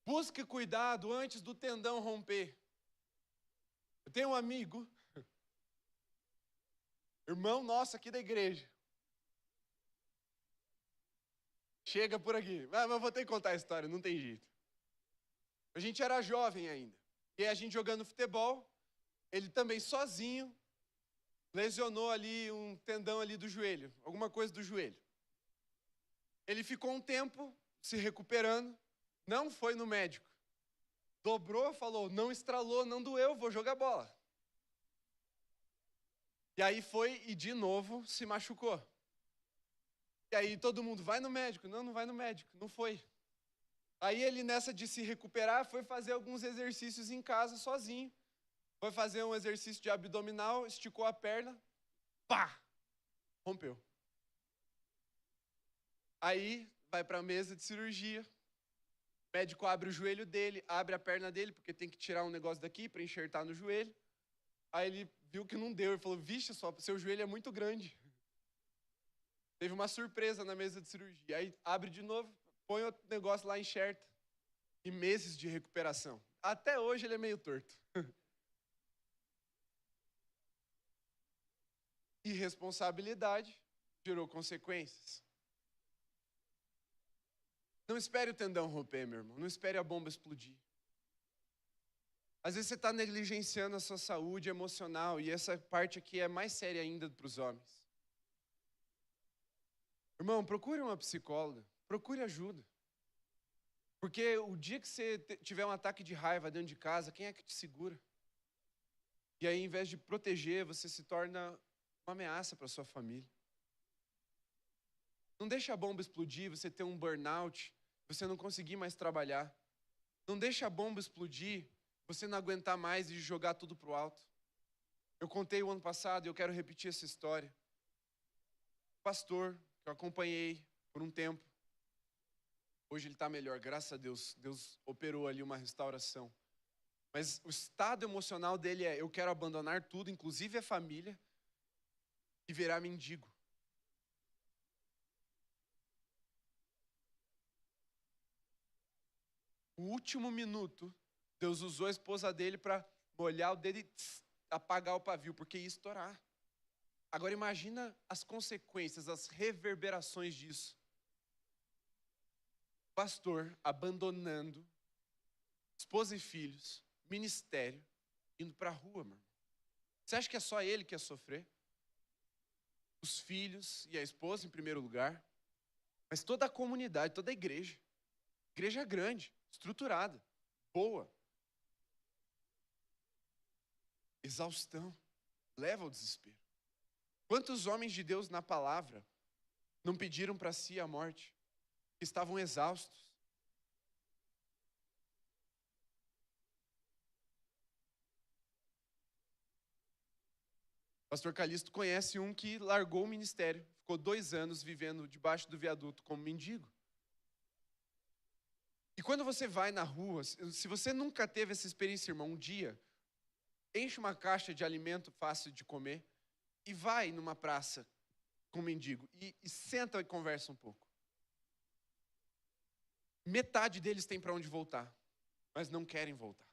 Busque cuidado antes do tendão romper. Eu tenho um amigo, irmão nosso aqui da igreja. Chega por aqui. Mas eu vou ter que contar a história, não tem jeito. A gente era jovem ainda. E a gente jogando futebol, ele também sozinho, lesionou ali um tendão ali do joelho, alguma coisa do joelho. Ele ficou um tempo se recuperando, não foi no médico. Dobrou, falou, não estralou, não doeu, vou jogar bola. E aí foi e de novo se machucou. E aí todo mundo, vai no médico. Não vai no médico, não foi. Aí ele nessa de se recuperar, foi fazer alguns exercícios em casa sozinho. Foi fazer um exercício de abdominal, esticou a perna, pá, rompeu. Aí vai para a mesa de cirurgia. O médico abre o joelho dele, abre a perna dele, porque tem que tirar um negócio daqui para enxertar no joelho. Aí ele viu que não deu, ele falou, vixe, seu joelho é muito grande. Teve uma surpresa na mesa de cirurgia. Aí abre de novo, põe outro negócio lá, enxerta. E meses de recuperação. Até hoje ele é meio torto. Irresponsabilidade gerou consequências. Não espere o tendão romper, meu irmão. Não espere a bomba explodir. Às vezes você está negligenciando a sua saúde emocional, e essa parte aqui é mais séria ainda para os homens. Irmão, procure uma psicóloga, procure ajuda. Porque o dia que você tiver um ataque de raiva dentro de casa, quem é que te segura? E aí, em vez de proteger, você se torna uma ameaça para sua família. Não deixa a bomba explodir, você ter um burnout, você não conseguir mais trabalhar. Não deixa a bomba explodir, você não aguentar mais e jogar tudo para o alto. Eu contei o ano passado e eu quero repetir essa história. Pastor, que eu acompanhei por um tempo. Hoje ele está melhor, graças a Deus. Deus operou ali uma restauração. Mas o estado emocional dele é, eu quero abandonar tudo, inclusive a família, e virar mendigo. No último minuto, Deus usou a esposa dele para molhar o dedo e apagar o pavio, porque ia estourar. Agora imagina as consequências, as reverberações disso. Pastor abandonando esposa e filhos, ministério, indo para a rua, meu irmão. Você acha que é só ele que ia sofrer? Os filhos e a esposa em primeiro lugar, mas toda a comunidade, toda a igreja. Igreja grande, estruturada, boa. Exaustão, leva ao desespero. Quantos homens de Deus na palavra não pediram para si a morte? Estavam exaustos. Pastor Calixto conhece um que largou o ministério, ficou 2 anos vivendo debaixo do viaduto como mendigo. E quando você vai na rua, se você nunca teve essa experiência, irmão, um dia, enche uma caixa de alimento fácil de comer e vai numa praça com um mendigo e senta e conversa um pouco. Metade deles tem para onde voltar, mas não querem voltar.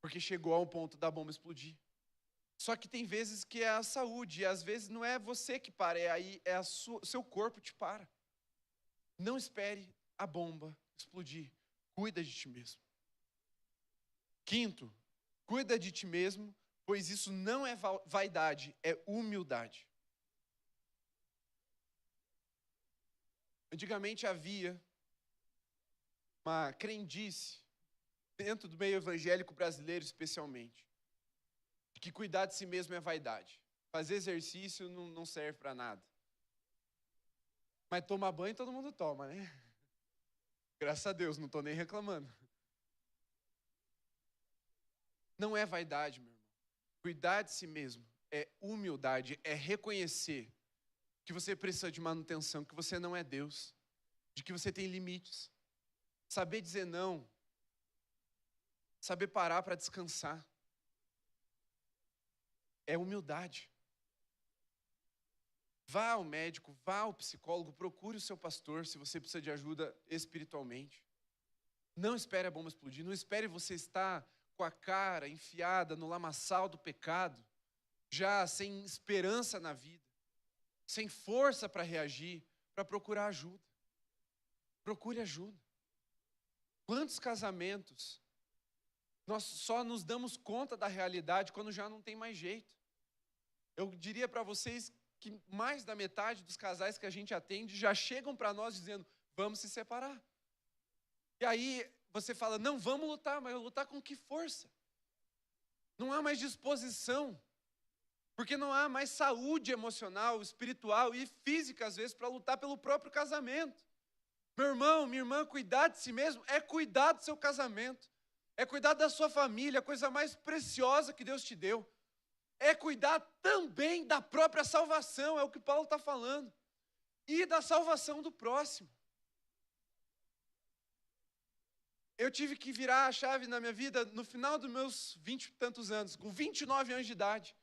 Porque chegou ao ponto da bomba explodir. Só que tem vezes que é a saúde, e às vezes não é você que para, é seu corpo te para. Não espere a bomba explodir. Cuida de ti mesmo. Quinto, cuida de ti mesmo, pois isso não é vaidade, é humildade. Antigamente havia uma crendice, dentro do meio evangélico brasileiro especialmente, de que cuidar de si mesmo é vaidade. Fazer exercício não serve para nada. Mas tomar banho todo mundo toma, né? Graças a Deus, não estou nem reclamando. Não é vaidade, meu irmão. Cuidar de si mesmo é humildade, é reconhecer que você precisa de manutenção, que você não é Deus, de que você tem limites. Saber dizer não, saber parar para descansar, é humildade. Vá ao médico, vá ao psicólogo, procure o seu pastor se você precisa de ajuda espiritualmente. Não espere a bomba explodir, não espere você estar com a cara enfiada no lamaçal do pecado, já sem esperança na vida, sem força para reagir, para procurar ajuda. Procure ajuda. Quantos casamentos nós só nos damos conta da realidade quando já não tem mais jeito? Eu diria para vocês que mais da metade dos casais que a gente atende já chegam para nós dizendo, vamos se separar. E aí você fala, não, vamos lutar, mas lutar com que força? Não há mais disposição, porque não há mais saúde emocional, espiritual e física, às vezes, para lutar pelo próprio casamento. Meu irmão, minha irmã, cuidar de si mesmo é cuidar do seu casamento, é cuidar da sua família, a coisa mais preciosa que Deus te deu. É cuidar também da própria salvação, é o que Paulo está falando, e da salvação do próximo. Eu tive que virar a chave na minha vida no final dos meus 20 e tantos anos, com 29 anos de idade.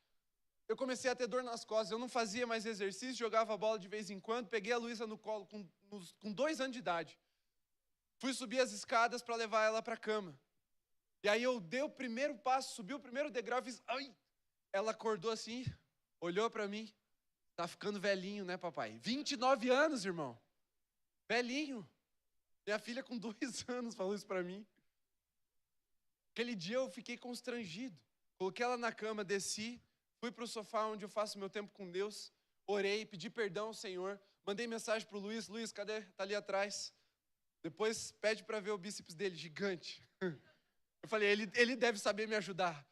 Eu comecei a ter dor nas costas, eu não fazia mais exercício, jogava bola de vez em quando, peguei a Luísa no colo com 2 anos de idade. Fui subir as escadas para levar ela para a cama. E aí eu dei o primeiro passo, subi o primeiro degrau e fiz... Ai! Ela acordou assim, olhou para mim. Tá ficando velhinho, né, papai? 29 anos, irmão. Velhinho. Minha filha com 2 anos falou isso para mim. Aquele dia eu fiquei constrangido. Coloquei ela na cama, desci, fui para o sofá onde eu faço meu tempo com Deus, orei, pedi perdão ao Senhor, mandei mensagem para o Luiz. Luiz, cadê? Tá ali atrás. Depois pede para ver o bíceps dele, gigante. Eu falei, ele deve saber me ajudar.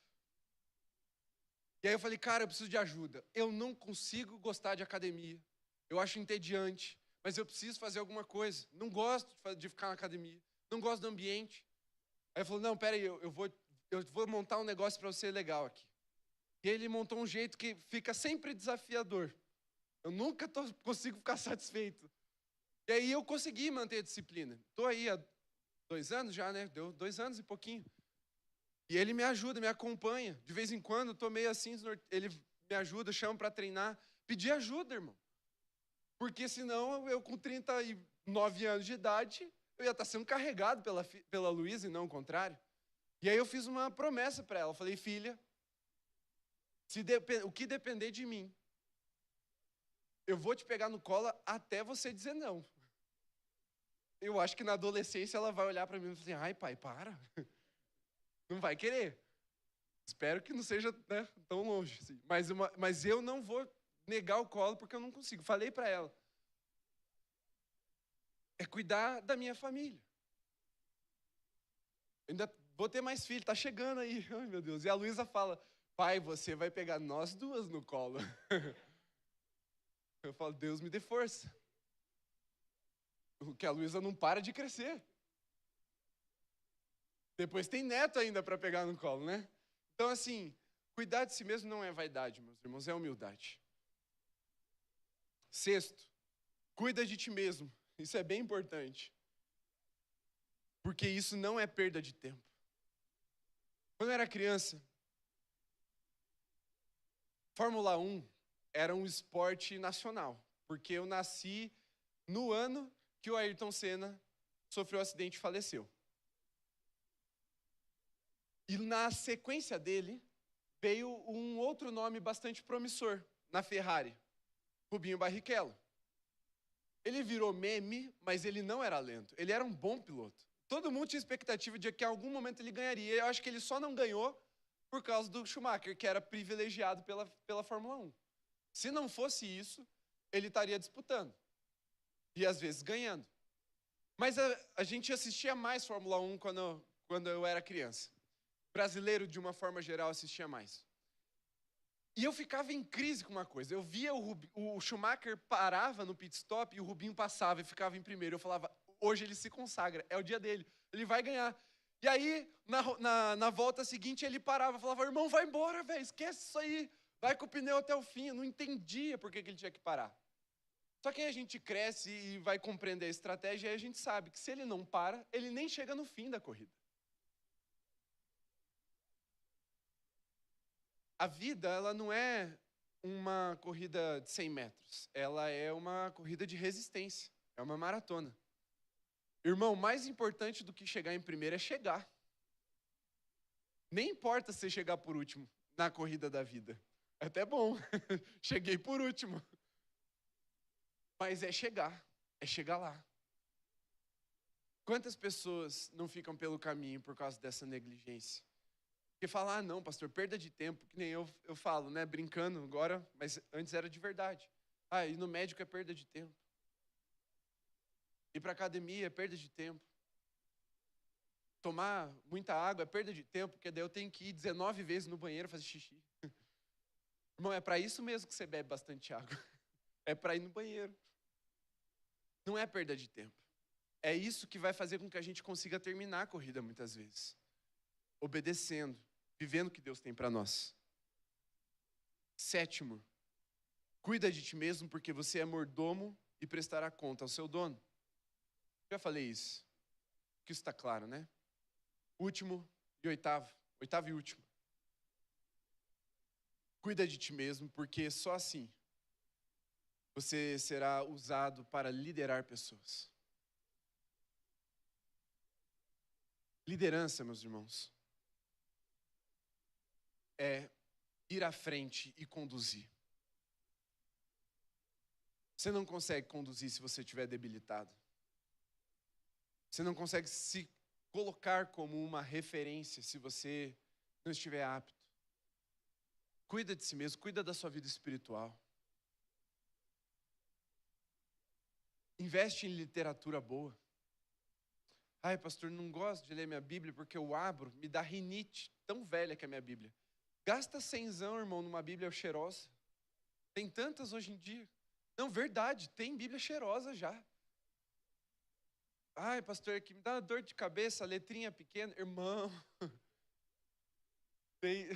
E aí eu falei, cara, eu preciso de ajuda. Eu não consigo gostar de academia. Eu acho entediante, mas eu preciso fazer alguma coisa. Não gosto de ficar na academia. Não gosto do ambiente. Aí ele falou, não, peraí, eu vou montar um negócio para você legal aqui. E ele montou um jeito que fica sempre desafiador. Eu nunca consigo ficar satisfeito. E aí eu consegui manter a disciplina. Estou aí há 2 anos já, né? Deu 2 anos e pouquinho. E ele me ajuda, me acompanha. De vez em quando, estou meio assim, ele me ajuda, chama para treinar. Pedir ajuda, irmão. Porque senão, eu com 39 anos de idade, eu ia estar sendo carregado pela Luísa e não o contrário. E aí eu fiz uma promessa para ela. Eu falei, filha, o que depender de mim, eu vou te pegar no colo até você dizer não. Eu acho que na adolescência ela vai olhar para mim e falar assim, ai pai, para. Não vai querer. Espero que não seja, né, tão longe. Assim. Mas eu não vou negar o colo porque eu não consigo. Falei para ela. É cuidar da minha família. Ainda vou ter mais filho, tá chegando aí. Ai, meu Deus. E a Luísa fala, pai, você vai pegar nós duas no colo. Eu falo, Deus me dê força. Porque a Luísa não para de crescer. Depois tem neto ainda para pegar no colo, né? Então, assim, cuidar de si mesmo não é vaidade, meus irmãos, é humildade. 6º, cuida de ti mesmo. Isso é bem importante. Porque isso não é perda de tempo. Quando eu era criança, Fórmula 1 era um esporte nacional. Porque eu nasci no ano que o Ayrton Senna sofreu um acidente e faleceu. E na sequência dele, veio um outro nome bastante promissor, na Ferrari, Rubinho Barrichello. Ele virou meme, mas ele não era lento. Ele era um bom piloto. Todo mundo tinha expectativa de que em algum momento ele ganharia. Eu acho que ele só não ganhou por causa do Schumacher, que era privilegiado pela Fórmula 1. Se não fosse isso, ele estaria disputando. E às vezes ganhando. Mas a gente assistia mais Fórmula 1 quando eu era criança. Brasileiro, de uma forma geral, assistia mais. E eu ficava em crise com uma coisa. Eu via o Schumacher parava no pit stop e o Rubinho passava e ficava em primeiro. Eu falava, hoje ele se consagra, é o dia dele, ele vai ganhar. E aí, na volta seguinte, ele parava, falava, irmão, vai embora, velho, esquece isso aí. Vai com o pneu até o fim. Eu não entendia por que ele tinha que parar. Só que aí a gente cresce e vai compreender a estratégia e aí a gente sabe que se ele não para, ele nem chega no fim da corrida. A vida, ela não é uma corrida de 100 metros. Ela é uma corrida de resistência. É uma maratona. Irmão, mais importante do que chegar em primeiro é chegar. Nem importa se chegar por último na corrida da vida. É até bom. Cheguei por último. Mas é chegar lá. Quantas pessoas não ficam pelo caminho por causa dessa negligência? Porque falar, ah, não, pastor, perda de tempo, que nem eu falo, né, brincando agora, mas antes era de verdade. Ah, ir no médico é perda de tempo. Ir para academia é perda de tempo. Tomar muita água é perda de tempo, porque daí eu tenho que ir 19 vezes no banheiro fazer xixi. Irmão, é para isso mesmo que você bebe bastante água. É para ir no banheiro. Não é perda de tempo. É isso que vai fazer com que a gente consiga terminar a corrida muitas vezes. Obedecendo, vivendo o que Deus tem para nós. 7º, cuida de ti mesmo porque você é mordomo e prestará conta ao seu dono. Já falei isso. Que isso está claro, né? Último e oitavo e último. Cuida de ti mesmo, porque só assim você será usado para liderar pessoas. Liderança, meus irmãos, é ir à frente e conduzir. Você não consegue conduzir se você estiver debilitado. Você não consegue se colocar como uma referência se você não estiver apto. Cuida de si mesmo, cuida da sua vida espiritual. Investe em literatura boa. Ai, pastor, não gosto de ler minha Bíblia porque eu abro, me dá rinite, tão velha que é a minha Bíblia. Gasta cenzão, irmão, numa Bíblia cheirosa. Tem tantas hoje em dia. Não, verdade, tem Bíblia cheirosa já. Ai, pastor, que me dá uma dor de cabeça, letrinha pequena. Irmão, tem,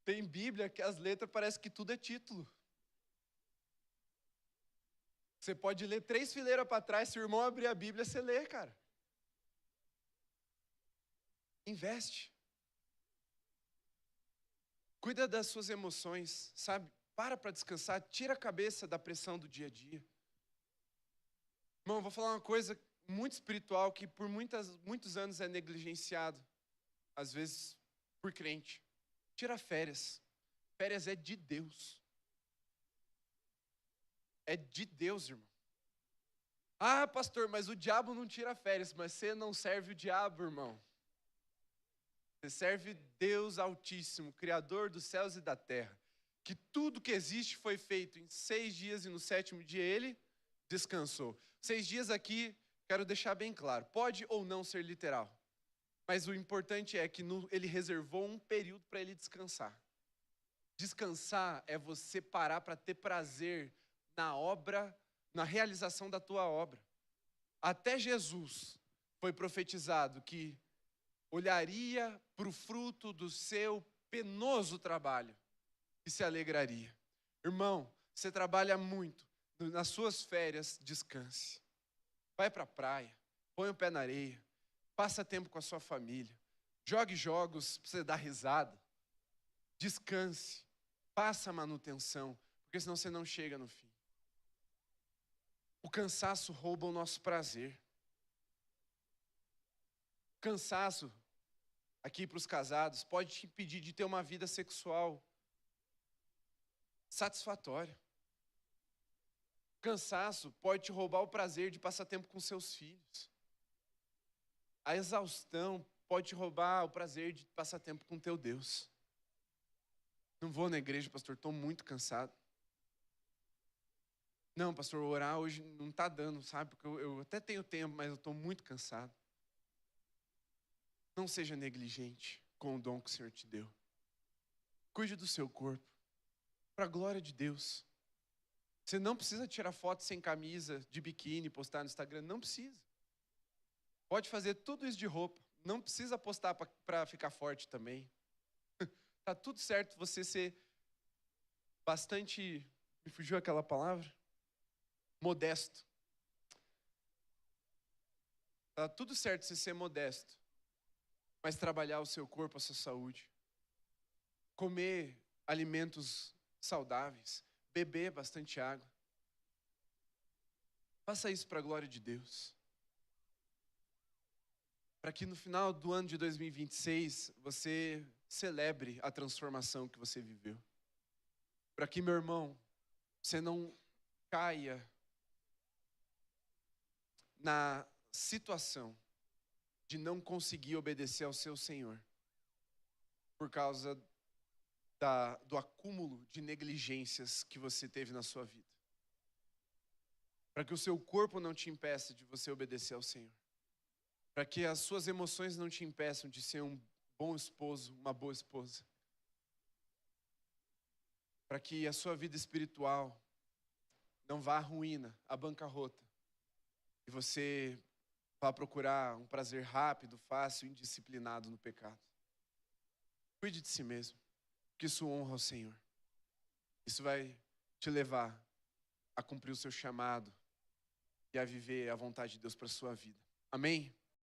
tem Bíblia que as letras parece que tudo é título. Você pode ler 3 fileiras para trás, se o irmão abrir a Bíblia, você lê, cara. Investe. Cuida das suas emoções, sabe? Para descansar, tira a cabeça da pressão do dia a dia. Irmão, vou falar uma coisa muito espiritual que por muitos anos é negligenciado, às vezes por crente. Tira férias. Férias é de Deus. É de Deus, irmão. Ah, pastor, mas o diabo não tira férias, mas você não serve o diabo, irmão. Você serve Deus Altíssimo, Criador dos céus e da terra. Que tudo que existe foi feito em 6 dias e no 7º dia ele descansou. 6 dias aqui, quero deixar bem claro, pode ou não ser literal. Mas o importante é que ele reservou um período para ele descansar. Descansar é você parar para ter prazer na obra, na realização da tua obra. Até Jesus foi profetizado que olharia para o fruto do seu penoso trabalho e se alegraria. Irmão, você trabalha muito, nas suas férias, descanse. Vai para a praia, põe o pé na areia, passa tempo com a sua família, jogue jogos para você dar risada, descanse, faça manutenção, porque senão você não chega no fim. O cansaço rouba o nosso prazer. O cansaço, aqui para os casados, pode te impedir de ter uma vida sexual satisfatória. O cansaço pode te roubar o prazer de passar tempo com seus filhos. A exaustão pode te roubar o prazer de passar tempo com teu Deus. Não vou na igreja, pastor, estou muito cansado. Não, pastor, orar hoje não está dando, sabe? Porque eu até tenho tempo, mas eu estou muito cansado. Não seja negligente com o dom que o Senhor te deu. Cuide do seu corpo, para a glória de Deus. Você não precisa tirar foto sem camisa, de biquíni, postar no Instagram, não precisa. Pode fazer tudo isso de roupa, não precisa postar para ficar forte também. Tá tudo certo você ser bastante, me fugiu aquela palavra? Modesto. Tá tudo certo você ser modesto, mas trabalhar o seu corpo, a sua saúde. Comer alimentos saudáveis, beber bastante água. Faça isso para a glória de Deus. Para que no final do ano de 2026 você celebre a transformação que você viveu. Para que, meu irmão, você não caia na situação de não conseguir obedecer ao seu Senhor por causa do acúmulo de negligências que você teve na sua vida. Para que o seu corpo não te impeça de você obedecer ao Senhor. Para que as suas emoções não te impeçam de ser um bom esposo, uma boa esposa. Para que a sua vida espiritual não vá à ruína, à bancarrota. E você vá procurar um prazer rápido, fácil, indisciplinado no pecado. Cuide de si mesmo, que isso honra ao Senhor. Isso vai te levar a cumprir o seu chamado e a viver a vontade de Deus para a sua vida. Amém?